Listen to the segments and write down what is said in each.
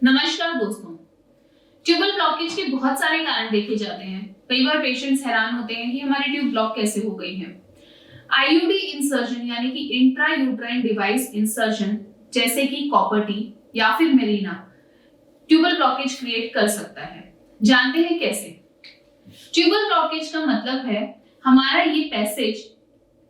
नमस्कार दोस्तों। Tubal blockage के बहुत सारे कारण देखे जाते हैं। कई बार पेशेंट्स हैरान होते हैं कि हमारी ट्यूब ब्लॉक कैसे हो गई है। आईयूडी इंसर्जन यानी कि इंट्रा यूट्राइन डिवाइस इंसर्जन जैसे कि कॉपर टी या फिर मेरिना ट्यूबल ब्लॉकेज क्रिएट कर सकता है। जानते हैं कैसे? ट्यूबल ब्लॉकेज का मतलब है हमारा ये पैसेज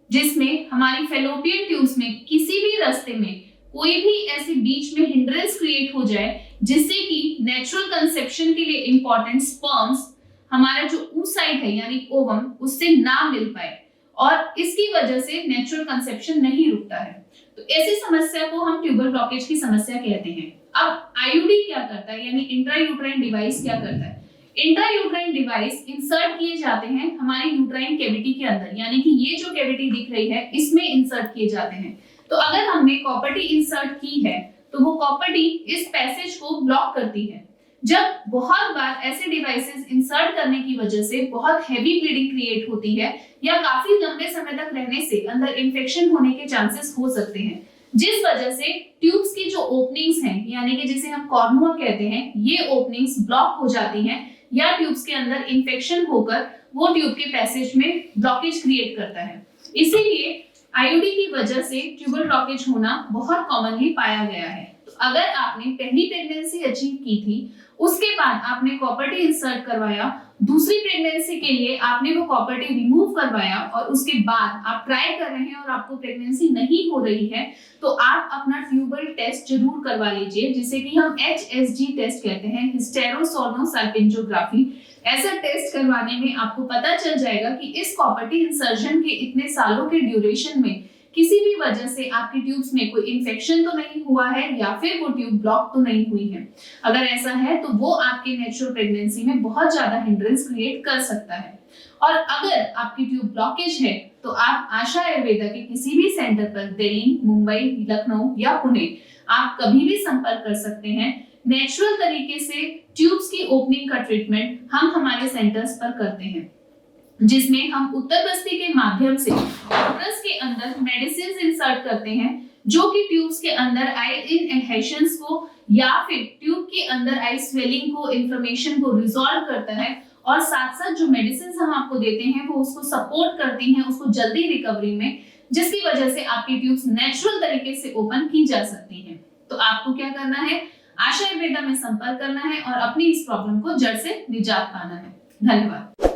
जिसमें हमारी फेलोपियन ट्यूब्स में किसी भी रास्ते में कोई भी ऐसे बीच में हिंड्रेंस क्रिएट हो जाए जिससे कि नेचुरल कंसेप्शन के लिए इंपॉर्टेंट स्पर्म्स हमारा जो oocyte है यानी ओवम उससे ना मिल पाए और इसकी वजह से नेचुरल कंसेप्शन नहीं रुकता है। तो ऐसी समस्या को हम ट्यूबल ब्लॉकेज की समस्या कहते हैं। अब आईयूडी क्या करता है यानी इंट्रा यूट्राइन डिवाइस क्या करता है? इंट्रा यूट्राइन डिवाइस इंसर्ट किए जाते हैं हमारी यूट्राइन कैविटी के अंदर, यानी कि ये जो कैविटी दिख रही है इसमें इंसर्ट किए जाते हैं। तो अगर हमने कॉपर टी इंसर्ट की है तो वो कॉपर टी इस पैसेज को ब्लॉक करती है। जब बहुत बार ऐसे डिवाइसेस इंसर्ट करने की वजह से बहुत हैवी ब्लीडिंग क्रिएट होती है या काफी लंबे समय तक रहने से अंदर इन्फेक्शन होने के चांसेस हो सकते हैं, जिस वजह से ट्यूब्स की जो ओपनिंग्स हैं यानी कि जिसे हम कॉर्नुआ कहते हैं, ये ओपनिंग्स ब्लॉक हो जाती हैं या ट्यूब्स के अंदर इन्फेक्शन होकर वो ट्यूब के पैसेज में ब्लॉकेज क्रिएट करता है। इसीलिए आईयूडी की वजह से ट्यूबल ब्लॉकेज होना बहुत कॉमनली पाया गया है। तो अगर आपने पहली प्रेगनेंसी अचीव की थी, उसके बाद आपने कॉपर टी इंसर्ट करवाया, दूसरी प्रेगनेंसी के लिए आपने वो कॉपर टी रिमूव करवाया और उसके बाद आप ट्राई कर रहे हैं और आपको प्रेगनेंसी नहीं हो रही है, तो आप अपना ट्यूबल टेस्ट जरूर करवा लीजिए जिसे कि हम HSG टेस्ट कहते हैं, हिस्टेरोसोल्नोसाल्पिंजोग्राफी। ऐसा टेस्ट करवाने में आपको पता चल जाएगा कि इस कॉपर टी इंसर्जन के इतने सालों के ड्यूरेशन में किसी भी वजह से आपकी ट्यूब्स में कोई इन्फेक्शन तो नहीं हुआ है या फिर वो ट्यूब ब्लॉक तो नहीं हुई है। अगर ऐसा है तो वो आपके नेचुरल प्रेगनेंसी में बहुत ज्यादा हिंड्रेंस क्रिएट कर सकता है। और अगर आपकी ट्यूब ब्लॉकेज है तो आप आशा आयुर्वेदा के किसी भी सेंटर पर दिल्ली, मुंबई, लखनऊ या पुणे आप कभी भी संपर्क कर सकते हैं। नेचुरल तरीके से ट्यूब्स की ओपनिंग का ट्रीटमेंट हम हमारे सेंटर्स पर करते हैं, जिसमें हम उत्तर बस्ती के माध्यम से यूट्रस के अंदर मेडिसिन इंसर्ट करते हैं जो कि ट्यूब्स के अंदर आए इन एडहेशंस को या फिर ट्यूब के अंदर आई स्वेलिंग को, इन्फ्लेमेशन को रिजॉल्व करता है और साथ साथ जो मेडिसिन हम आपको देते हैं वो उसको सपोर्ट करती हैं उसको जल्दी रिकवरी में, जिसकी वजह से आपकी ट्यूब्स नेचुरल तरीके से ओपन की जा सकती हैं। तो आपको क्या करना है? आशा आयुर्वेदा में संपर्क करना है और अपनी इस प्रॉब्लम को जड़ से निजात पाना है। धन्यवाद।